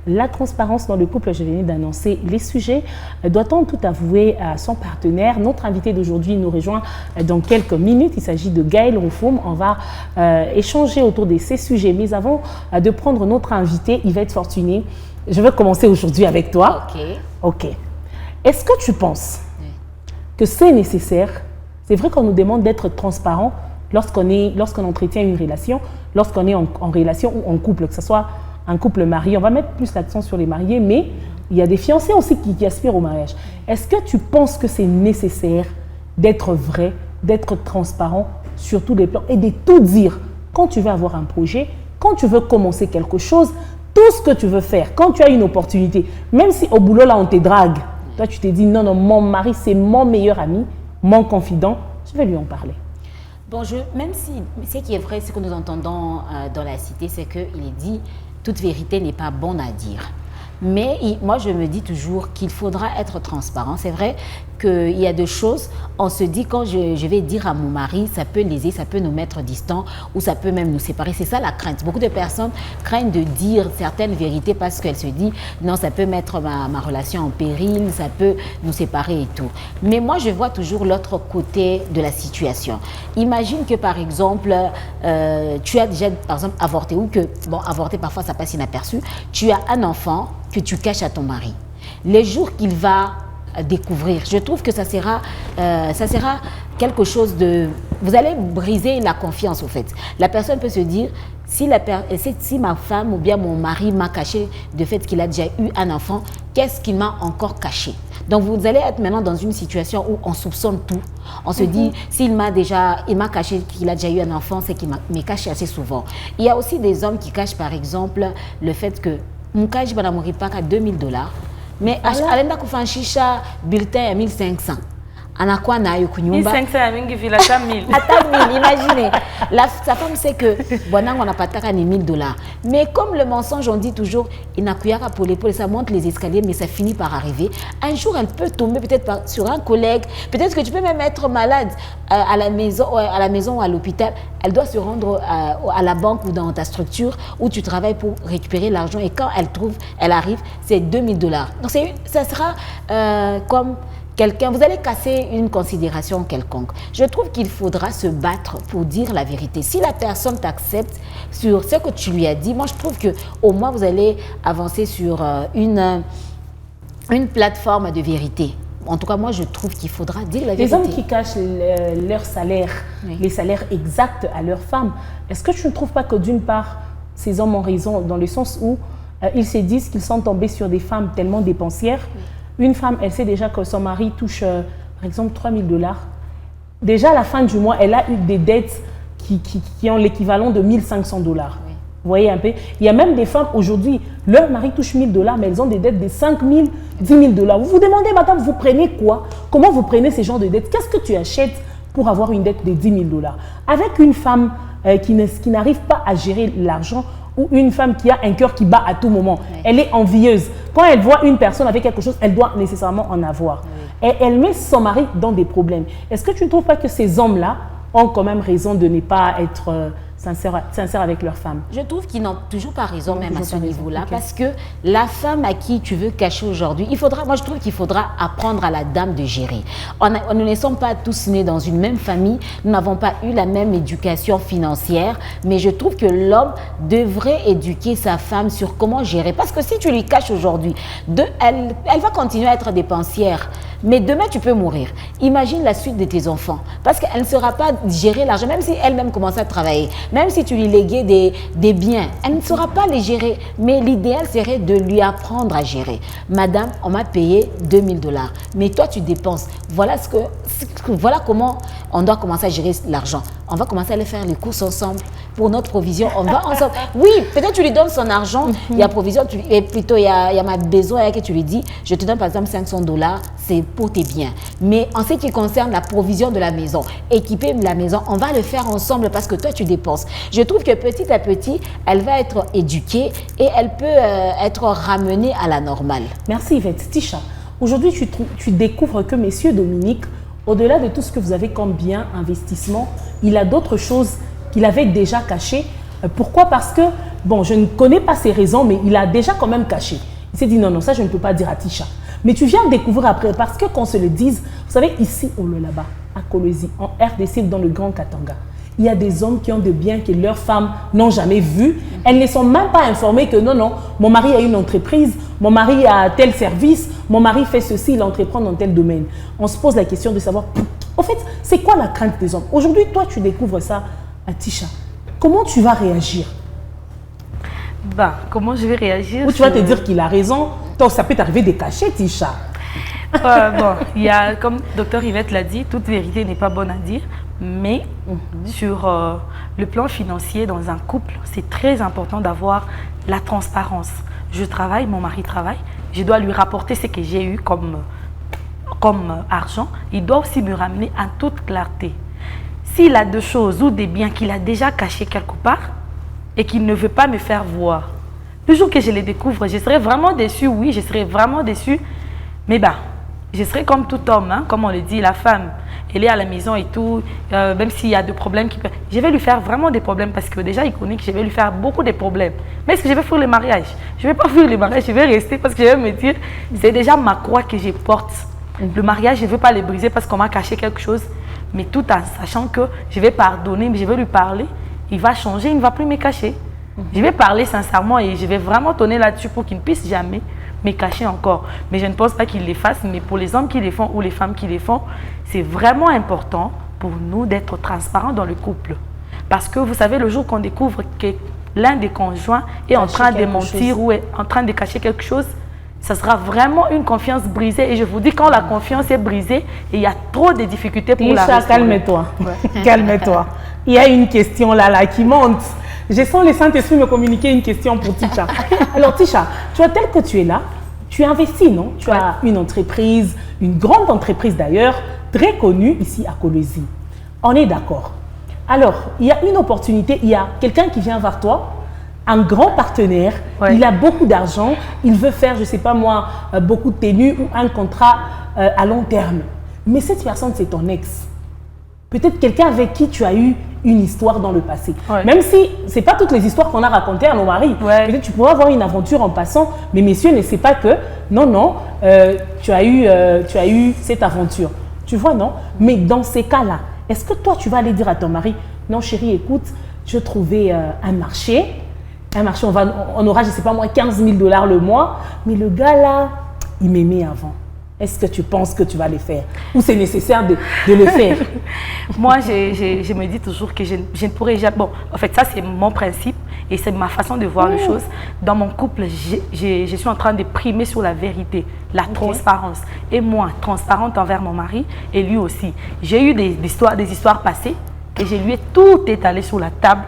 la transparence dans le couple. Je venais d'annoncer les sujets. Doit-on tout avouer à son partenaire? Notre invité d'aujourd'hui nous rejoint dans quelques minutes. Il s'agit de Gaël Roufoum. On va échanger autour de ces sujets. Mais avant de prendre notre invité, Yvette Fortuné, je vais commencer aujourd'hui avec toi. Ok. Est-ce que tu penses que c'est nécessaire? C'est vrai qu'on nous demande d'être transparent lorsqu'on entretient une relation, lorsqu'on est en relation ou en couple, que ce soit un couple marié. On va mettre plus l'accent sur les mariés, mais il y a des fiancés aussi qui aspirent au mariage. Est-ce que tu penses que c'est nécessaire d'être vrai, d'être transparent sur tous les plans et de tout dire quand tu veux avoir un projet, quand tu veux commencer quelque chose, tout ce que tu veux faire, quand tu as une opportunité, même si au boulot là on te drague, toi tu te dis non, mon mari c'est mon meilleur ami, mon confident, je vais lui en parler. Bon, même si ce qui est vrai, ce que nous entendons dans la cité, c'est qu'il est dit toute vérité n'est pas bonne à dire. Mais moi, je me dis toujours qu'il faudra être transparent. C'est vrai qu'il y a des choses, on se dit quand je vais dire à mon mari, ça peut léser, ça peut nous mettre distants ou ça peut même nous séparer. C'est ça la crainte. Beaucoup de personnes craignent de dire certaines vérités parce qu'elles se disent non, ça peut mettre ma relation en péril, ça peut nous séparer et tout. Mais moi, je vois toujours l'autre côté de la situation. Imagine que par exemple, tu as déjà par exemple avorté ou que, bon, avorter parfois ça passe inaperçu, tu as un enfant que tu caches à ton mari. Les jours qu'il va découvrir, je trouve que ça sera quelque chose de... Vous allez briser la confiance au fait. La personne peut se dire, si ma femme ou bien mon mari m'a caché de fait qu'il a déjà eu un enfant, qu'est-ce qu'il m'a encore caché? Donc vous allez être maintenant dans une situation où on soupçonne tout. On se dit, s'il m'a caché qu'il a déjà eu un enfant, c'est qu'il me cache assez souvent. Il y a aussi des hommes qui cachent par exemple le fait que Moukaji va mourir pas à $2000, mais alenda kufanya shisha bulletin à 1500. Anakuwa nayo kunyumba 1500 ya mingi vile hata 1000. Hata 1000, imaginez. Sa femme sait que bwanango anapataka ni $1000. Mais comme le mensonge on dit toujours inakuyaka pour l'épaule, ça monte les escaliers mais ça finit par arriver. Un jour elle peut tomber peut-être sur un collègue, peut-être que tu peux même être malade à la maison ou à l'hôpital. Elle doit se rendre à la banque ou dans ta structure où tu travailles pour récupérer l'argent et quand elle arrive, c'est $2000. Donc ça sera comme quelqu'un, vous allez casser une considération quelconque. Je trouve qu'il faudra se battre pour dire la vérité. Si la personne t'accepte sur ce que tu lui as dit, moi je trouve qu'au moins vous allez avancer sur une plateforme de vérité. En tout cas, moi je trouve qu'il faudra dire la vérité. Les hommes qui cachent leur salaire, les salaires exacts à leurs femmes, est-ce que tu ne trouves pas que d'une part, ces hommes ont raison dans le sens où ils se disent qu'ils sont tombés sur des femmes tellement dépensières? Une femme, elle sait déjà que son mari touche, par exemple, $3000. Déjà, à la fin du mois, elle a eu des dettes qui ont l'équivalent de $1500. Vous voyez un peu? Il y a même des femmes, aujourd'hui, leur mari touche $1000, mais elles ont des dettes de 5000, $10 000. Vous vous demandez, madame, vous prenez quoi? Comment vous prenez ces genres de dettes? Qu'est-ce que tu achètes pour avoir une dette de $10 000? Avec une femme qui n'arrive pas à gérer l'argent, ou une femme qui a un cœur qui bat à tout moment. Elle est envieuse. Quand elle voit une personne avec quelque chose, elle doit nécessairement en avoir. Et elle met son mari dans des problèmes. Est-ce que tu ne trouves pas que ces hommes-là ont quand même raison de ne pas être sincères avec leur femme? Je trouve qu'ils n'ont toujours pas raison même à ce niveau-là, parce que la femme à qui tu veux cacher aujourd'hui, moi je trouve qu'il faudra apprendre à la dame de gérer. Nous ne sommes pas tous nés dans une même famille, nous n'avons pas eu la même éducation financière, mais je trouve que l'homme devrait éduquer sa femme sur comment gérer, parce que si tu lui caches aujourd'hui, elle va continuer à être dépensière. Mais demain, tu peux mourir. Imagine la suite de tes enfants. Parce qu'elle ne saura pas gérer l'argent, même si elle-même commence à travailler. Même si tu lui léguais des biens, elle ne saura pas les gérer. Mais l'idéal serait de lui apprendre à gérer. Madame, on m'a payé $2000. Mais toi, tu dépenses. Voilà comment on doit commencer à gérer l'argent. On va commencer à aller faire les courses ensemble. Pour notre provision, on va ensemble. Oui, peut-être tu lui donnes son argent, il y a provision, et plutôt il y a ma besoin que tu lui dis, je te donne par exemple $500, c'est pour tes biens. Mais en ce qui concerne la provision de la maison, équiper la maison, on va le faire ensemble parce que toi tu dépenses. Je trouve que petit à petit, elle va être éduquée et elle peut être ramenée à la normale. Merci Yvette. Tisha, aujourd'hui tu découvres que Monsieur Dominique, au-delà de tout ce que vous avez comme bien investissement, il a d'autres choses qu'il avait déjà cachées Pourquoi? Parce que, bon, je ne connais pas ses raisons, mais il a déjà quand même caché. Il s'est dit, non, non, ça, je ne peux pas dire à Tisha. Mais tu viens de découvrir après, parce que qu'on se le dise, vous savez, ici, au Lualaba, à Kolwezi, en RDC, dans le Grand Katanga, il y a des hommes qui ont des biens que leurs femmes n'ont jamais vus. Elles ne sont même pas informées que non, non, mon mari a une entreprise, mon mari a tel service, mon mari fait ceci, il entreprend dans tel domaine. On se pose la question de savoir, en fait, c'est quoi la crainte des hommes? Aujourd'hui, toi, tu découvres ça à Tisha. Comment tu vas réagir? Bah, comment je vais réagir? Ou tu vas te dire qu'il a raison. Donc, ça peut t'arriver de cacher, Tisha. Bon, il y a, comme Dr Yvette l'a dit, toute vérité n'est pas bonne à dire. Mais sur le plan financier, dans un couple, c'est très important d'avoir la transparence. Je travaille, mon mari travaille, je dois lui rapporter ce que j'ai eu comme argent. Il doit aussi me ramener en toute clarté. S'il a des choses ou des biens qu'il a déjà cachés quelque part et qu'il ne veut pas me faire voir, le jour que je les découvre, je serai vraiment déçue, oui, je serai vraiment déçue. Mais bah, je serai comme tout homme, hein, comme on le dit, la femme. Elle est à la maison et tout, même s'il y a des problèmes, je vais lui faire vraiment des problèmes parce que déjà, il connaît que je vais lui faire beaucoup de problèmes. Mais est-ce que je vais fuir le mariage? Je ne vais pas fuir le mariage, je vais rester parce que je vais me dire, c'est déjà ma croix que je porte. Le mariage, je ne veux pas le briser parce qu'on m'a caché quelque chose, mais tout en sachant que je vais pardonner, mais je vais lui parler, il va changer, il ne va plus me cacher. Je vais parler sincèrement et je vais vraiment tourner là-dessus pour qu'il ne puisse jamais me cacher encore. Mais je ne pense pas qu'ils les fassent, mais pour les hommes qui les font ou les femmes qui les font, c'est vraiment important pour nous d'être transparents dans le couple. Parce que vous savez, le jour qu'on découvre que l'un des conjoints est en train de mentir ou est en train de cacher quelque chose, ça sera vraiment une confiance brisée. Et je vous dis, quand la confiance est brisée, il y a trop de difficultés pour la restaurer. Calme-toi. Ouais. Calme-toi. Il y a une question là qui monte. Je sens le Saint-Esprit me communiquer une question pour Tisha. Alors Tisha, tu vois, tel que tu es là, tu investis, non? Tu as une entreprise, une grande entreprise d'ailleurs, très connue ici à Kolwezi. On est d'accord. Alors, il y a une opportunité, il y a quelqu'un qui vient vers toi, un grand partenaire, il a beaucoup d'argent, il veut faire, je ne sais pas moi, beaucoup de tenues ou un contrat à long terme. Mais cette personne, c'est ton ex. Peut-être quelqu'un avec qui tu as eu une histoire dans le passé. Même si ce n'est pas toutes les histoires qu'on a racontées à nos maris. Peut-être tu pourras avoir une aventure en passant, mais messieurs ne savent pas que, non, non, tu as eu cette aventure. Tu vois, non? Mais dans ces cas-là, est-ce que toi, tu vas aller dire à ton mari, non chérie, écoute, je trouvais un marché, on aura, je ne sais pas moi, 15 000 $ le mois, mais le gars là, il m'aimait avant. Est-ce que tu penses que tu vas le faire? Ou c'est nécessaire de le faire? Moi, je me dis toujours que je ne pourrais jamais... Bon, en fait, ça, c'est mon principe et c'est ma façon de voir les choses. Dans mon couple, je suis en train de primer sur la vérité, la transparence. Et moi, transparente envers mon mari et lui aussi. J'ai eu des histoires passées et je lui ai tout étalé sur la table.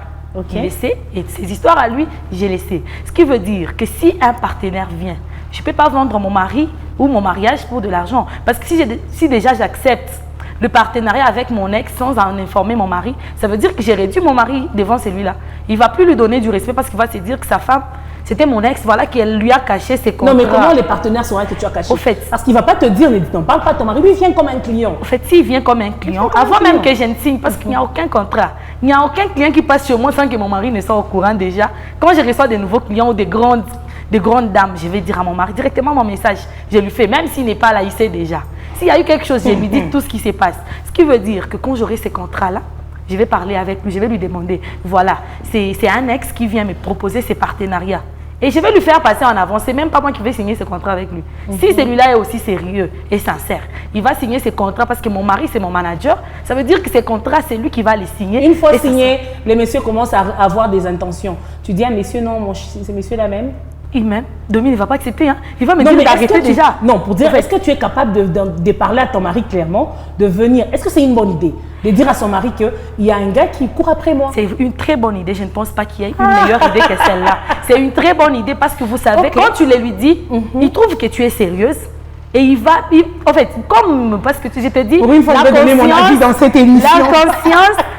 Laissé, et ces histoires à lui, j'ai laissé. Ce qui veut dire que si un partenaire vient, je ne peux pas vendre mon mari ou mon mariage pour de l'argent. Parce que si déjà j'accepte le partenariat avec mon ex sans en informer mon mari, ça veut dire que j'ai réduit mon mari devant celui-là. Il ne va plus lui donner du respect parce qu'il va se dire que sa femme, c'était mon ex, voilà, qu'elle lui a caché ses contrats. Non, mais comment les partenaires sauront que tu as caché? Au fait, parce qu'il ne va pas te dire, ne parle pas de ton mari, lui il vient comme un client. En fait, s'il vient comme un client, avant même que je ne signe, parce qu'il n'y a aucun contrat, il n'y a aucun client qui passe sur moi sans que mon mari ne soit au courant déjà. Quand je reçois des nouveaux clients ou des grandes dames, je vais dire à mon mari directement mon message. Je lui fais, même s'il n'est pas là, il sait déjà. S'il y a eu quelque chose, je lui dis tout ce qui se passe. Ce qui veut dire que quand j'aurai ces contrats-là, je vais parler avec lui, je vais lui demander, voilà, c'est un ex qui vient me proposer ces partenariats. Et je vais lui faire passer en avant. C'est même pas moi qui vais signer ce contrat avec lui. Si celui-là est aussi sérieux et sincère, il va signer ce contrat parce que mon mari, c'est mon manager. Ça veut dire que ces contrats, c'est lui qui va les signer. Une fois signé, les messieurs commencent à avoir des intentions. Tu dis à messieurs, non, c'est monsieur là même. Il m'aime. Domi ne va pas accepter. Hein. Il va me dire d'arrêter déjà. Non, pour dire, est-ce que tu es capable de parler à ton mari clairement, de venir? Est-ce que c'est une bonne idée de dire à son mari qu'il y a un gars qui court après moi? C'est une très bonne idée. Je ne pense pas qu'il y ait une meilleure idée que celle-là. C'est une très bonne idée parce que vous savez, quand tu le lui dis, il trouve que tu es sérieuse. Et en fait, comme, parce que je te dis, pour une fois, je vais donner mon avis dans cette émission.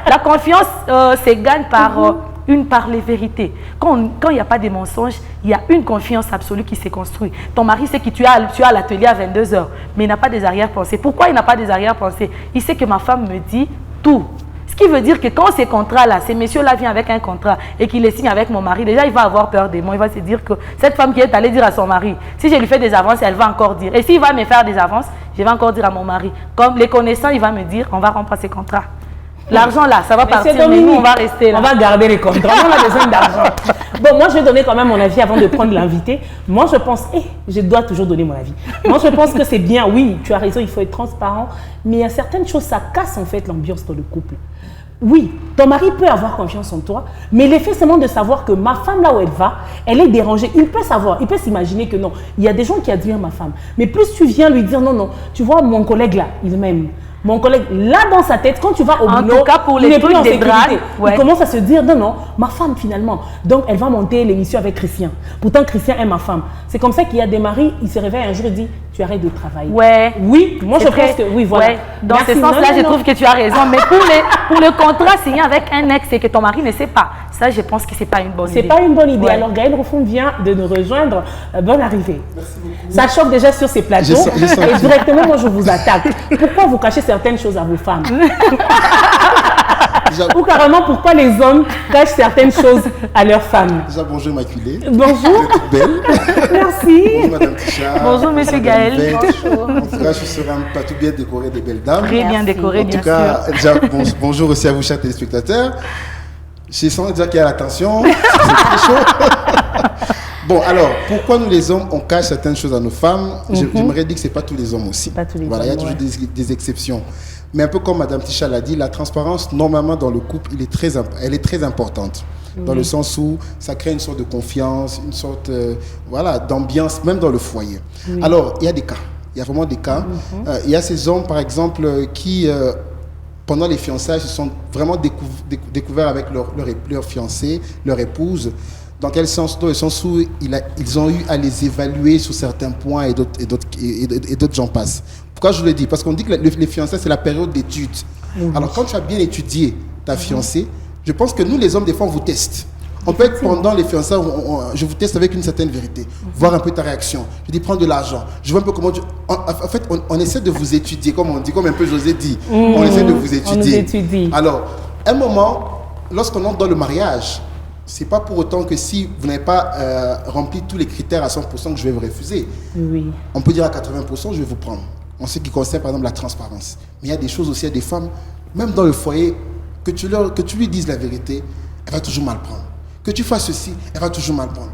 La confiance se gagne par les vérités. Quand il n'y a pas de mensonges, il y a une confiance absolue qui se construit. Ton mari sait que tu as à l'atelier à 22 h, mais il n'a pas des arrière-pensées. Pourquoi il n'a pas des arrière-pensées? Il sait que ma femme me dit tout. Ce qui veut dire que quand ces contrats-là, ces messieurs-là viennent avec un contrat et qu'ils les signent avec mon mari, déjà, il va avoir peur de moi. Il va se dire que cette femme qui est allée dire à son mari, si je lui fais des avances, elle va encore dire. Et s'il va me faire des avances, je vais encore dire à mon mari. Comme les connaissants, il va me dire, on va rompre ces contrats. L'argent là, ça va partir, mais nous, on va rester là. On va garder les contrats, on a besoin d'argent. Bon, moi, je vais donner quand même mon avis avant de prendre l'invité. Moi, je pense, je dois toujours donner mon avis. Moi, je pense que c'est bien, oui, tu as raison, il faut être transparent, mais il y a certaines choses, ça casse en fait l'ambiance dans le couple. Oui, ton mari peut avoir confiance en toi, mais l'effet seulement de savoir que ma femme, là où elle va, elle est dérangée. Il peut savoir, il peut s'imaginer que non. Il y a des gens qui admirent ma femme. Mais plus tu viens lui dire non, non, tu vois, mon collègue là, il m'aime. Mon collègue, là dans sa tête, quand tu vas au boulot, en tout cas pour les trucs des dragues, il commence à se dire non, non, ma femme finalement. Donc elle va monter l'émission avec Christian. Pourtant Christian est ma femme. C'est comme ça qu'il y a des maris, ils se réveillent un jour et disent tu arrêtes de travailler. Ouais. Oui, moi je pense que oui, voilà. Ouais. Dans ce sens-là, je trouve que tu as raison. Mais pour le contrat signé avec un ex et que ton mari ne sait pas, ça je pense que c'est pas une bonne idée. C'est pas une bonne idée. Ouais. Alors Gaël Roffoum vient de nous rejoindre. Bonne arrivée. Merci beaucoup. Ça choque déjà sur ces plateaux. Et directement, moi je vous attaque. Pourquoi vous cachez certaines choses à vos femmes? Ou carrément, pourquoi les hommes cachent certaines choses à leurs femmes? Déjà, bonjour Immaculée. Bonjour. Vous êtes toute belle. Merci. Bonjour Madame Tisha. Bonjour Monsieur Gaël. Bonjour. En tout cas, je serai un plateau bien décoré de belles dames. Très bien décoré, bien sûr. En tout cas, déjà, bonjour aussi à vous, chers téléspectateurs. J'ai senti déjà qu'il y a la tension. C'est très chaud. Bon, alors, pourquoi nous les hommes, on cache certaines choses à nos femmes? J'aimerais dire que ce n'est pas tous les hommes aussi. Pas tous les voilà, hommes, il y a toujours des exceptions. Mais un peu comme Madame Tisha l'a dit, la transparence, normalement, dans le couple, elle est très importante. Dans le sens où ça crée une sorte de confiance, une sorte d'ambiance, même dans le foyer. Alors, il y a des cas. Il y a vraiment des cas. Il y a ces hommes, par exemple, qui, pendant les fiançailles, se sont vraiment découverts avec leur fiancé, leur épouse. Dans quel sens? Dans le sens où ils ont eu à les évaluer sur certains points et d'autres j'en passe. Pourquoi je le dis? Parce qu'on dit que les fiançailles, c'est la période d'étude. Alors, quand tu as bien étudié ta fiancée, je pense que nous, les hommes, des fois, on vous teste. On peut être pendant les fiançailles, je vous teste avec une certaine vérité, voir un peu ta réaction. Je dis, prends de l'argent. Je vois un peu comment tu... En fait, on essaie de vous étudier, comme on dit, comme un peu José dit. On essaie de vous étudier. On nous étudie. Alors, un moment, lorsqu'on entre dans le mariage, c'est pas pour autant que si vous n'avez pas rempli tous les critères à 100% que je vais vous refuser. Oui. On peut dire à 80%, je vais vous prendre. En ce qui concerne, par exemple, la transparence. Mais il y a des choses aussi, il y a des femmes, même dans le foyer, que tu lui dises la vérité, elle va toujours mal prendre. Que tu fasses ceci, elle va toujours mal prendre.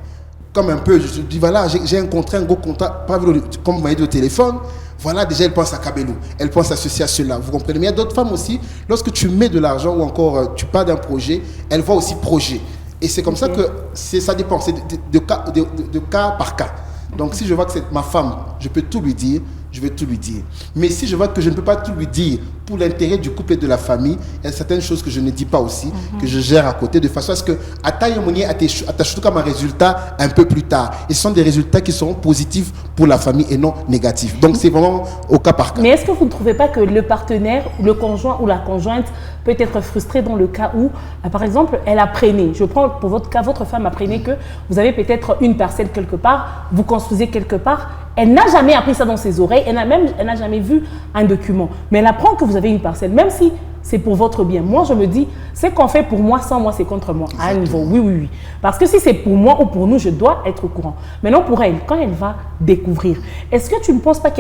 Comme un peu, je te dis, voilà, j'ai un gros contrat, pas comme vous m'avez dit au téléphone, voilà, déjà elle pense à Kabelou, elle pense à ceci, à cela, vous comprenez. Mais il y a d'autres femmes aussi, lorsque tu mets de l'argent ou encore tu pars d'un projet, elles voient aussi projet. Et c'est comme ça que ça dépend, c'est de cas par cas. Donc si je vois que c'est ma femme, je peux tout lui dire, je vais tout lui dire. Mais si je vois que je ne peux pas tout lui dire pour l'intérêt du couple et de la famille, il y a certaines choses que je ne dis pas aussi, que je gère à côté, de façon à ce que attache comme un résultat un peu plus tard. Et ce sont des résultats qui seront positifs pour la famille et non négatifs. Donc c'est vraiment au cas par cas. Mais est-ce que vous ne trouvez pas que le partenaire, le conjoint ou la conjointe peut être frustré dans le cas où, par exemple, elle apprenait, je prends pour votre cas, votre femme apprenait que vous avez peut-être une parcelle quelque part, vous construisez quelque part, elle n'a jamais appris ça dans ses oreilles, elle n'a jamais vu un document. Mais elle apprend que vous avez une parcelle, même si c'est pour votre bien. Moi, je me dis, c'est qu'on fait pour moi, sans moi, c'est contre moi. À un niveau, oui. Parce que si c'est pour moi ou pour nous, je dois être au courant. Maintenant, pour elle, quand elle va découvrir, est-ce que tu ne penses pas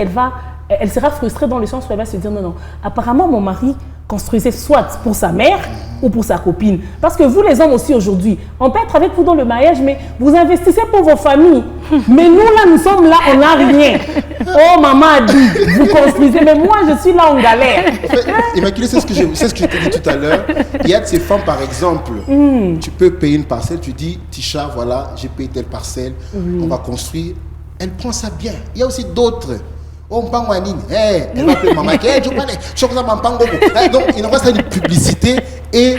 elle sera frustrée dans le sens où elle va se dire, non, apparemment, mon mari construisait soit pour sa mère ou pour sa copine. Parce que vous, les hommes aussi aujourd'hui, on peut être avec vous dans le mariage, mais vous investissez pour vos familles. Mais nous, là, nous sommes là, on n'a rien. Oh, maman a dit, vous construisez, mais moi, je suis là en galère. Immaculée, c'est ce que je t'ai dit tout à l'heure. Il y a de ces femmes, par exemple, tu peux payer une parcelle, tu dis, Tisha, voilà, j'ai payé telle parcelle, on va construire. Elle prend ça bien. Il y a aussi d'autres. Oh, elle va appeler maman. Donc, il envoie ça une publicité. Et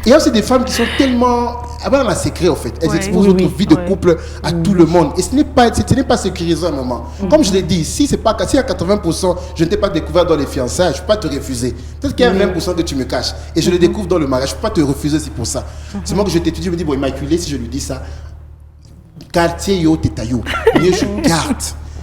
il y a aussi des femmes qui sont tellement... dans la secret, en fait. Elles exposent notre vie de couple à tout le monde. Et ce n'est pas sécurisant à un moment. Comme je l'ai dit, si il y a 80%, je ne t'ai pas découvert dans les fiançailles, je ne peux pas te refuser. Peut-être qu'il y a 20% que tu me caches. Et je le découvre dans le mariage, je ne peux pas te refuser, c'est pour ça. C'est moi que je t'étudie, je me dis, bon, Immaculée, si je lui dis ça, quartier yo, teta yo, mieux je garde.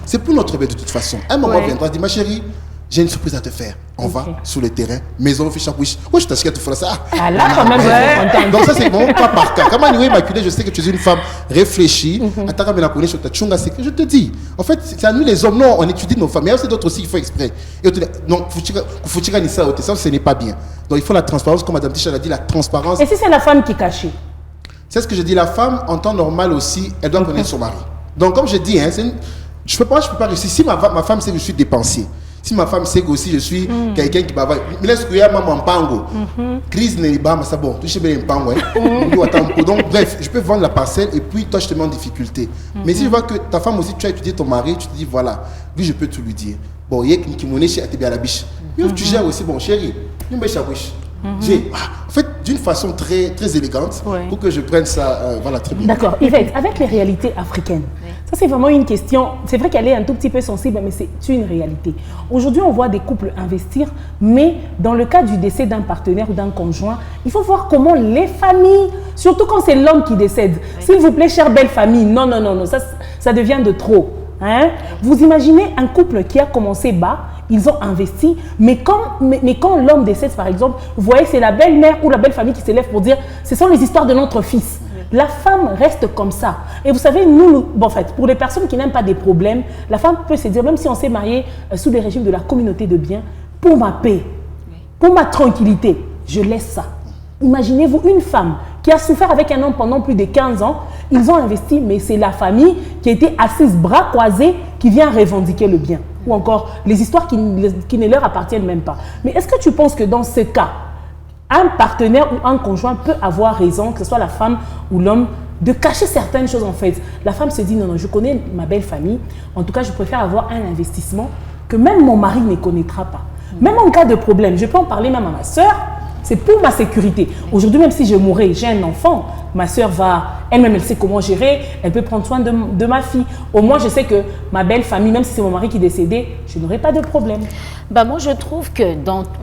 C'est pour notre bien de toute façon. Un moment viendra, dit ma chérie, j'ai une surprise à te faire. On va sur le terrain, maison, fiche à bouche. Oui, je t'assure que tu feras ça. Ah là, quand même, je suis contente. Donc ça, c'est bon, pas par cas. Comme Annie Immaculée, je sais que tu es une femme réfléchie. Attends, mais la connaître sur ta tchunga, c'est que je te dis. En fait, c'est à nous les hommes, non, on étudie nos femmes. Mais il y a aussi d'autres aussi qui font exprès. Et on te dit, non, faut tirer ça, ce n'est pas bien. Donc il faut la transparence, comme Madame Ticha l'a dit, la transparence. Et si c'est la femme qui est cachée? C'est ce que je dis, la femme, en temps normal aussi, elle doit connaître son mari. Donc comme je dis, hein, je peux pas réussir. Si ma femme sait que je suis dépensier, si ma femme sait que aussi je suis quelqu'un qui bavard, me laisse que maman pango, crise n'est pas, mais ça bon, tu sais bien pango, donc bref, je peux vendre la parcelle et puis toi je te mets en difficulté. Mais si je vois que ta femme aussi, tu as étudié ton mari, tu te dis voilà, lui je peux tout lui dire. Bon, il y a qui monnaie chez Atébé à la biche. Tu gères aussi, bon chérie, nous mets chabouche. En fait, d'une façon très, très élégante, pour que je prenne ça, voilà, très bien. D'accord. Yvette, avec les réalités africaines, ça c'est vraiment une question, c'est vrai qu'elle est un tout petit peu sensible, mais c'est une réalité. Aujourd'hui, on voit des couples investir, mais dans le cas du décès d'un partenaire ou d'un conjoint, il faut voir comment les familles, surtout quand c'est l'homme qui décède, s'il vous plaît, chère belle famille, non, ça devient de trop. Hein? Vous imaginez un couple qui a commencé bas, ils ont investi, mais quand l'homme décède, par exemple, vous voyez, c'est la belle-mère ou la belle-famille qui s'élève pour dire « ce sont les histoires de notre fils ». La femme reste comme ça. Et vous savez, bon, en fait, pour les personnes qui n'aiment pas des problèmes, la femme peut se dire, même si on s'est marié sous les régimes de la communauté de biens, pour ma paix, pour ma tranquillité, je laisse ça. Imaginez-vous une femme qui a souffert avec un homme pendant plus de 15 ans, ils ont investi, mais c'est la famille qui était assise bras croisés qui vient revendiquer le bien. Ou encore les histoires qui ne leur appartiennent même pas. Mais est-ce que tu penses que dans ce cas, un partenaire ou un conjoint peut avoir raison, que ce soit la femme ou l'homme, de cacher certaines choses en fait? La femme se dit non, je connais ma belle famille, en tout cas je préfère avoir un investissement que même mon mari ne connaîtra pas. Même en cas de problème, je peux en parler même à ma soeur, c'est pour ma sécurité. Aujourd'hui, même si je mourrais, j'ai un enfant, ma soeur va, elle-même, elle sait comment gérer, elle peut prendre soin de ma fille. Au moins, je sais que ma belle famille, même si c'est mon mari qui est décédé, je n'aurai pas de problème. Bah moi, je trouve que,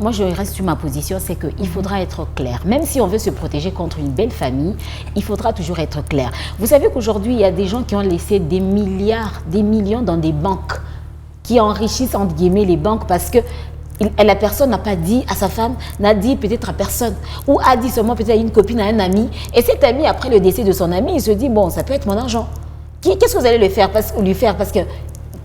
moi, je reste sur ma position, c'est qu'il faudra être clair. Même si on veut se protéger contre une belle famille, il faudra toujours être clair. Vous savez qu'aujourd'hui, il y a des gens qui ont laissé des milliards, des millions dans des banques, qui enrichissent, entre guillemets, les banques parce que la personne n'a pas dit à sa femme, n'a dit peut-être à personne, ou a dit seulement peut-être à une copine, à un ami. Et cet ami, après le décès de son ami, il se dit, bon, ça peut être mon argent. Qu'est-ce que vous allez lui faire parce que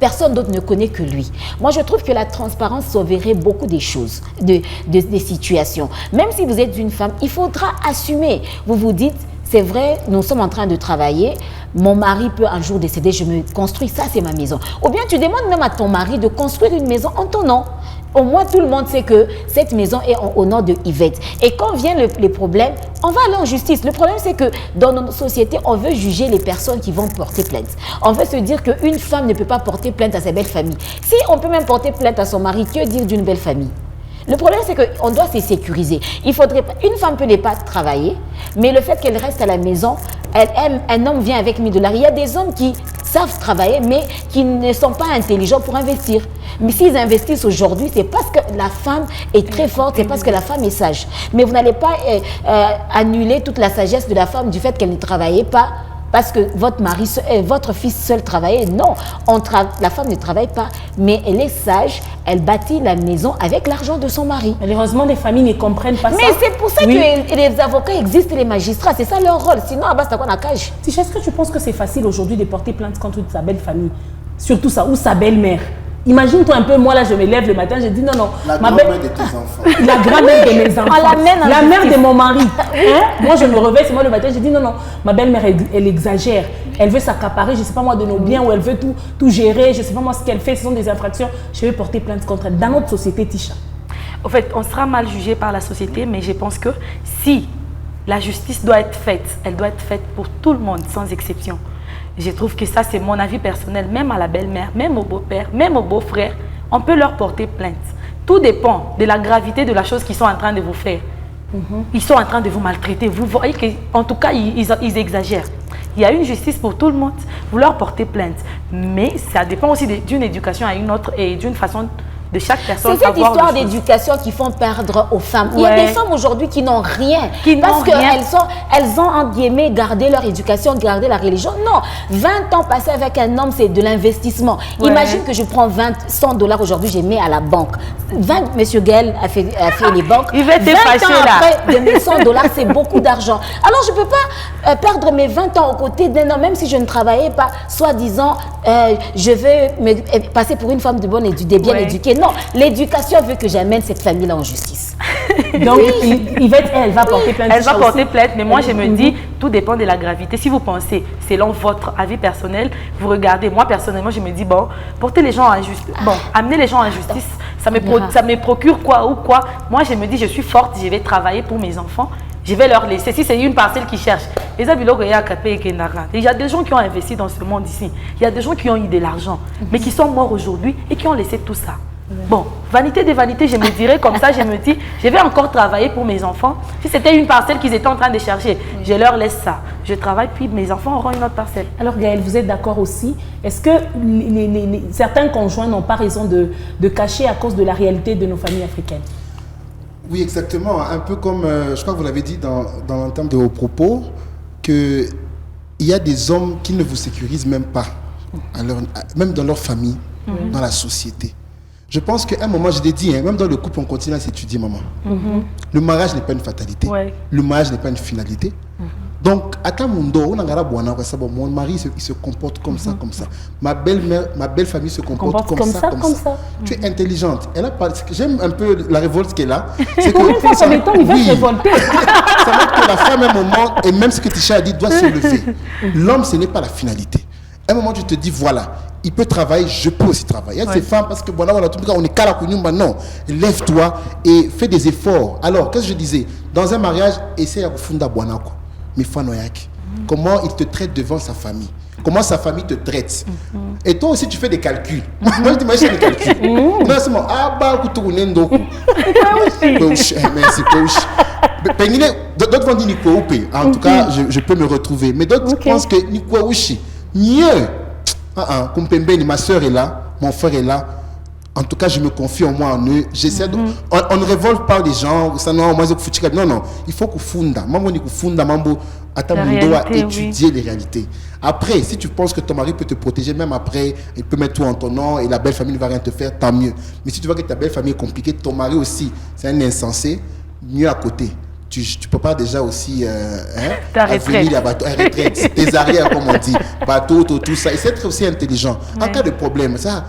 personne d'autre ne connaît que lui. Moi, je trouve que la transparence sauverait beaucoup des choses, des situations. Même si vous êtes une femme, il faudra assumer. Vous vous dites, c'est vrai, nous sommes en train de travailler, mon mari peut un jour décéder, je me construis, ça c'est ma maison. Ou bien tu demandes même à ton mari de construire une maison en ton nom. Au moins, tout le monde sait que cette maison est au nom de Yvette. Et quand viennent les problèmes, on va aller en justice. Le problème, c'est que dans notre société, on veut juger les personnes qui vont porter plainte. On veut se dire qu'une femme ne peut pas porter plainte à sa belle famille. Si on peut même porter plainte à son mari, que dire d'une belle famille? Le problème, c'est qu'on doit se sécuriser. Il faudrait pas, une femme peut ne pas travailler, mais le fait qu'elle reste à la maison, un homme vient avec 1000 $. Il y a des hommes qui savent travailler, mais qui ne sont pas intelligents pour investir. Mais s'ils investissent aujourd'hui, c'est parce que la femme est très forte, c'est parce que la femme est sage. Mais vous n'allez pas annuler toute la sagesse de la femme du fait qu'elle ne travaillait pas, parce que votre fils seul travaillait. Non, la femme ne travaille pas, mais elle est sage, elle bâtit la maison avec l'argent de son mari. Malheureusement, les familles ne comprennent pas ça. Mais c'est pour ça que les avocats existent, les magistrats, c'est ça leur rôle. Sinon, à base, t'as quoi dans la cage? Ticha, est-ce que tu penses que c'est facile aujourd'hui de porter plainte contre sa belle famille? Surtout ça, ou sa belle-mère? Imagine-toi un peu, moi là je me lève le matin, je dis non, la grand-mère de tes enfants. La grand-mère de mes enfants. La mère de mon mari. Hein? Moi je me réveille, c'est moi le matin, je dis non, ma belle-mère elle exagère. Elle veut s'accaparer, je ne sais pas moi, de nos biens, ou elle veut tout gérer, je ne sais pas moi ce qu'elle fait, ce sont des infractions. Je vais porter plainte contre elle. Dans notre société, Ticha. En fait, on sera mal jugé par la société, mais je pense que si la justice doit être faite, elle doit être faite pour tout le monde, sans exception. Je trouve que ça, c'est mon avis personnel, même à la belle-mère, même au beau-père, même au beau-frère, on peut leur porter plainte. Tout dépend de la gravité de la chose qu'ils sont en train de vous faire. Ils sont en train de vous maltraiter. Vous voyez qu'en tout cas, ils exagèrent. Il y a une justice pour tout le monde. Vous leur portez plainte. Mais ça dépend aussi d'une éducation à une autre et d'une façon de chaque personne. C'est cette histoire d'éducation qui font perdre aux femmes. Il y a des femmes aujourd'hui qui n'ont rien. Parce qu'elles ont, entre guillemets, gardé leur éducation, gardé la religion. Non, 20 ans passés avec un homme, c'est de l'investissement. Imagine que je prends $100 aujourd'hui, je mets à la banque. Monsieur Gaël a fait les banques. Il va être 20 fâché ans là. après, de mes $100, c'est beaucoup d'argent. Alors, je ne peux pas perdre mes 20 ans aux côtés d'un homme, même si je ne travaillais pas, soi-disant, je vais passer pour une femme de bonne et bien éduquée. Non, l'éducation veut que j'amène cette famille-là en justice. Donc, elle va porter plainte. Elle va porter plainte, mais moi, je me dis, tout dépend de la gravité. Si vous pensez, selon votre avis personnel, vous regardez, moi, personnellement, je me dis, bon, porter les gens en justice, bon, amener les gens en justice, ça me procure quoi ou quoi. Moi, je me dis, je suis forte, je vais travailler pour mes enfants. Je vais leur laisser. Si c'est une parcelle qui cherche, il y a des gens qui ont investi dans ce monde ici. Il y a des gens qui ont eu de l'argent, mais qui sont morts aujourd'hui et qui ont laissé tout ça. Bon, vanité des vanités, je me dirais comme ça, je me dis, je vais encore travailler pour mes enfants. Si c'était une parcelle qu'ils étaient en train de chercher, je leur laisse ça. Je travaille, puis mes enfants auront une autre parcelle. Alors Gaëlle, vous êtes d'accord aussi? Est-ce que certains conjoints n'ont pas raison de cacher à cause de la réalité de nos familles africaines? Oui, exactement. Un peu comme, je crois que vous l'avez dit dans l'entame de vos propos, qu'il y a des hommes qui ne vous sécurisent même pas, même dans leur famille, dans la société. Je pense qu'à un moment, je l'ai dit, même dans le couple, on continue à s'étudier, maman. Le mariage n'est pas une fatalité. Le mariage n'est pas une finalité. Donc, à Tamundo, mon mari il se comporte comme ça, comme ça. Ma belle famille se comporte comme ça. Tu es intelligente. J'aime un peu la révolte qu'elle a. C'est combien de fois son temps il va se révolter? Ça montre que la femme, à un moment, et même ce que Tisha a dit, doit se lever. L'homme, ce n'est pas la finalité. À un moment, tu te dis, voilà, il peut travailler, je peux aussi travailler. Il y a ces femmes, parce que voilà, tout le monde, on est calacounium, non. Lève-toi et fais des efforts. Alors, qu'est-ce que je disais? Dans un mariage, essaie à funda Boanako. Comment il te traite devant sa famille, comment sa famille te traite. Et toi aussi tu fais des calculs. Moi je dis, moi je fais des calculs. Non seulement d'autres vont dire en tout cas je peux me retrouver, mais d'autres pensent que mieux. Ma soeur est là, mon frère est là. En tout cas, je me confie en moi, en eux. J'essaie de... On ne révolte pas les gens. Non, il faut qu'on funda. Étudier les réalités. Après, si tu penses que ton mari peut te protéger, même après, il peut mettre tout en ton nom et la belle famille ne va rien te faire, tant mieux. Mais si tu vois que ta belle famille est compliquée, ton mari aussi, c'est un insensé, mieux à côté. Tu ne peux pas déjà aussi venir à bateau, retraite, tes arrières, comme on dit, bateau, tout ça. Et c'est être aussi intelligent. En cas de problème, ça,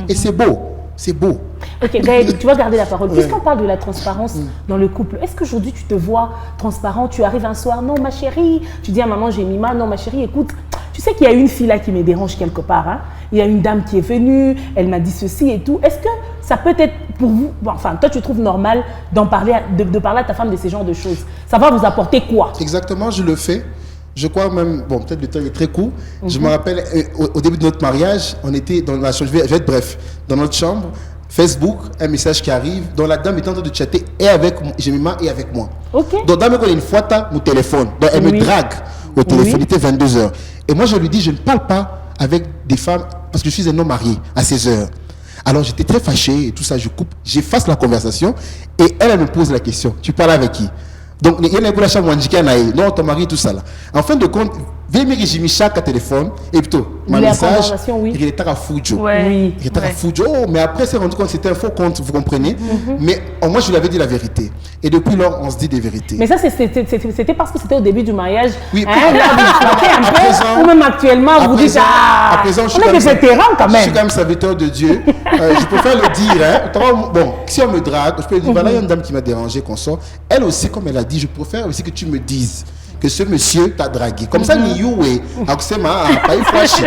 et c'est beau. C'est beau. Ok, Gaëlle, tu vas garder la parole. Puisqu'on parle de la transparence dans le couple, est-ce qu'aujourd'hui tu te vois transparent? Tu arrives un soir, non ma chérie, tu dis à maman Jemima, non ma chérie, écoute, tu sais qu'il y a une fille là qui me dérange quelque part. Hein? Il y a une dame qui est venue, elle m'a dit ceci et tout. Est-ce que ça peut être pour vous, enfin toi tu trouves normal d'en parler, de parler à ta femme de ces genres de choses? Ça va vous apporter quoi? Exactement, je le fais. Je crois même, bon peut-être le temps est très court. Je me rappelle au début de notre mariage, on était dans la chambre, je vais être bref, dans notre chambre, Facebook, un message qui arrive, dont la dame est en train de chatter et avec Jemima et avec moi. Donc dame, elle a une fois mon téléphone, donc elle me drague au téléphone, il était 22h. Et moi je lui dis, je ne parle pas avec des femmes parce que je suis un homme marié à 16h. Alors j'étais très fâché et tout ça, je coupe, j'efface la conversation et elle me pose la question, tu parles avec qui? Donc il y a une chambre non ton mari tout ça là. En fin de compte, viens me régimer chaque téléphone et plutôt ma message il était à Fujo. Il était à Fujo. Mais après c'est rendu compte que c'était un faux compte, vous comprenez? Mais moi je lui avais dit la vérité. Et depuis lors on se dit des vérités. Mais ça c'était parce que c'était au début du mariage. Oui. Ou même actuellement vous dites à présent je suis des vétérans quand même. Je suis quand même serviteur de Dieu. Je préfère le dire. Hein. Bon, si on me drague, je peux dire voilà il y a une dame qui m'a dérangé qu'on sort. Elle aussi comme elle a dit, je préfère aussi que tu me dises que ce monsieur t'a dragué. Comme ça, ni youé, pas une flash,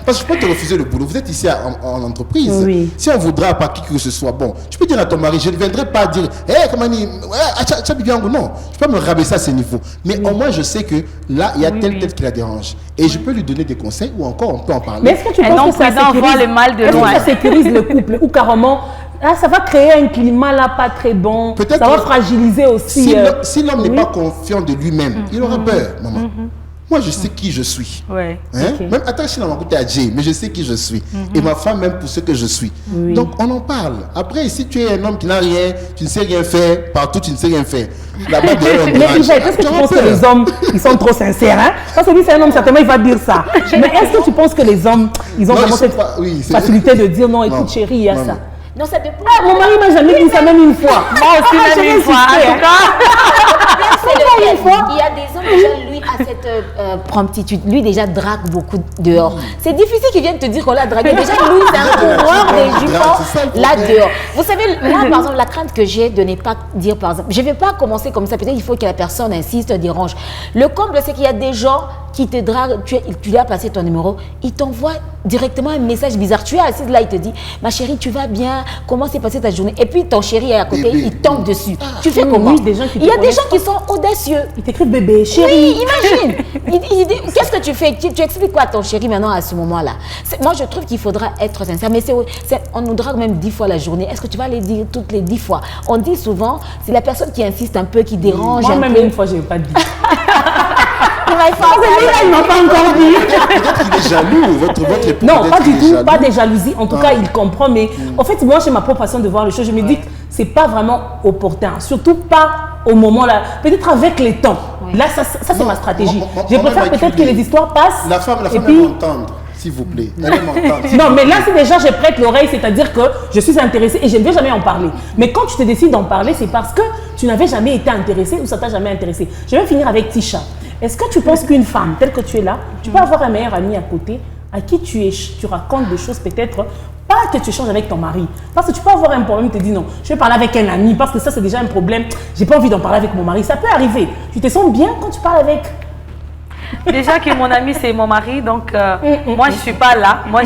parce que je peux te refuser le boulot. Vous êtes ici en entreprise. Si on voudra pas qui que ce soit, bon, tu peux dire à ton mari, je ne viendrai pas dire, comment ni, non, je peux me rabaisser à ce niveau. Mais au moins, je sais que là, il y a telle tête qui la dérange. Et je peux lui donner des conseils ou encore on peut en parler. Mais est-ce que tu penses que ça sécurise le couple ou carrément? Ah, ça va créer un climat là pas très bon. Ça va fragiliser aussi. Si l'homme n'est pas confiant de lui-même, il aura peur, maman. Moi, je sais qui je suis. Ouais. Hein? Ok. Même attaché dans ma côté à Jay, mais je sais qui je suis. Et ma femme même pour ce que je suis. Oui. Donc, on en parle. Après, si tu es un homme qui n'a rien, tu ne sais rien faire, partout, tu ne sais rien faire. Là-bas, derrière, on Mais dérange. Yvette, est-ce que tu penses que les hommes, ils sont trop sincères, hein? Parce que lui, c'est un homme, certainement, il va dire ça. Mais est-ce que tu penses que les hommes, ils ont Non, vraiment ils sont cette pas- oui, c'est- facilité de dire non, écoute Non. chérie, il y a Non, ça. non. Non, ça dépend. Ah, mon mari m'a jamais dit ça, même une fois. Moi aussi, j'ai même une fois. insisté, En hein. tout cas, C'est lequel. Il y a des hommes déjà, lui, à cette promptitude. Lui, déjà, drague beaucoup dehors. C'est difficile qu'il vienne te dire qu'on l'a dragué. Déjà, lui, c'est un coureur des C'est jupons ça le là problème. dehors. Vous savez, moi, par exemple, la crainte que j'ai de ne pas dire, par exemple, je ne vais pas commencer comme ça. Peut-être il faut que la personne insiste, dérange. Le comble, c'est qu'il y a des gens qui te draguent, tu lui as passé ton numéro, il t'envoie directement un message bizarre. Tu es assise là, il te dit, ma chérie, tu vas bien, comment s'est passée ta journée? Et puis ton chéri est à côté, Bébé. il tombe dessus. Tu fais Oui, comment? oui, des gens qui te Il y a des connaissent gens qui sont audacieux. Il t'écrit bébé, chérie. Oui, imagine. Qu'est-ce que tu fais? Tu expliques quoi à ton chéri maintenant à ce moment-là? Moi, je trouve qu'il faudra être sincère. Mais on nous drague même 10 fois la journée. Est-ce que tu vas les dire toutes les 10 fois? On dit souvent, c'est la personne qui insiste un peu, qui dérange Moi, un même peu. une fois, je n'ai pas dit. Il faut Il m'a pas encore dit. Peut-être qu'il est jaloux. Votre époux, Non, peut-être pas qu'il du est tout, jaloux. pas des jalousies. En tout cas, il comprend. Mais en fait, moi, j'ai ma propre façon de voir les choses. Je me dis que c'est pas vraiment opportun. Surtout pas au moment là. Peut-être avec les temps. Là, ça c'est Non, ma stratégie. on Je va préfère peut-être que calculer. les histoires passent. La femme et aime puis, entendre, s'il vous plaît. Elle aime entendre. non, mais là, si déjà je prête l'oreille, c'est-à-dire que je suis intéressée et je ne vais jamais en parler. Mais quand tu te décides d'en parler, c'est parce que tu n'avais jamais été intéressée ou ça t'a jamais intéressé. Je vais finir avec Tisha. Est-ce que tu penses qu'une femme, telle que tu es là, tu peux avoir un meilleur ami à côté à qui tu racontes des choses peut-être, pas que tu échanges avec ton mari. Parce que tu peux avoir un problème, tu te dis non, je vais parler avec un ami parce que ça c'est déjà un problème. J'ai pas envie d'en parler avec mon mari. Ça peut arriver. Tu te sens bien quand tu parles avec. déjà que mon ami, c'est mon mari, donc moi, je ne suis pas là. Moi,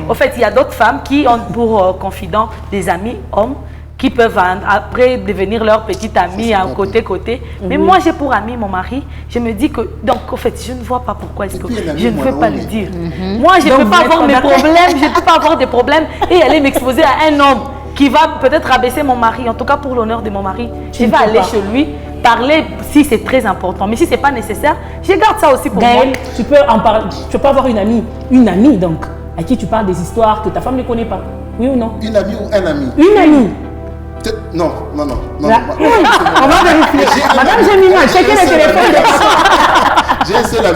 au fait, il y a d'autres femmes qui ont pour confidents des amis hommes qui peuvent après devenir leur petite amie à côté-côté. Mais moi, j'ai pour ami mon mari. Je me dis que, donc, au fait, je ne vois pas pourquoi est-ce que puis, un ami, je ne veux pas le Mwanaume. dire. Moi, je ne Donc, peux vous pas êtes avoir mes d'accord. problèmes, je ne peux pas avoir des problèmes et aller m'exposer à un homme qui va peut-être rabaisser mon mari. En tout cas, pour l'honneur de mon mari, je ne vais peux aller pas. chez lui, parler si c'est très important. Mais si ce n'est pas nécessaire, je garde ça aussi pour moi. Gaëlle, tu peux en parler. Tu peux avoir une amie donc, à qui tu parles des histoires que ta femme ne connaît pas. Oui ou non? Une amie ou un ami? Une amie. Peut-être- Non. Là, on va vérifier.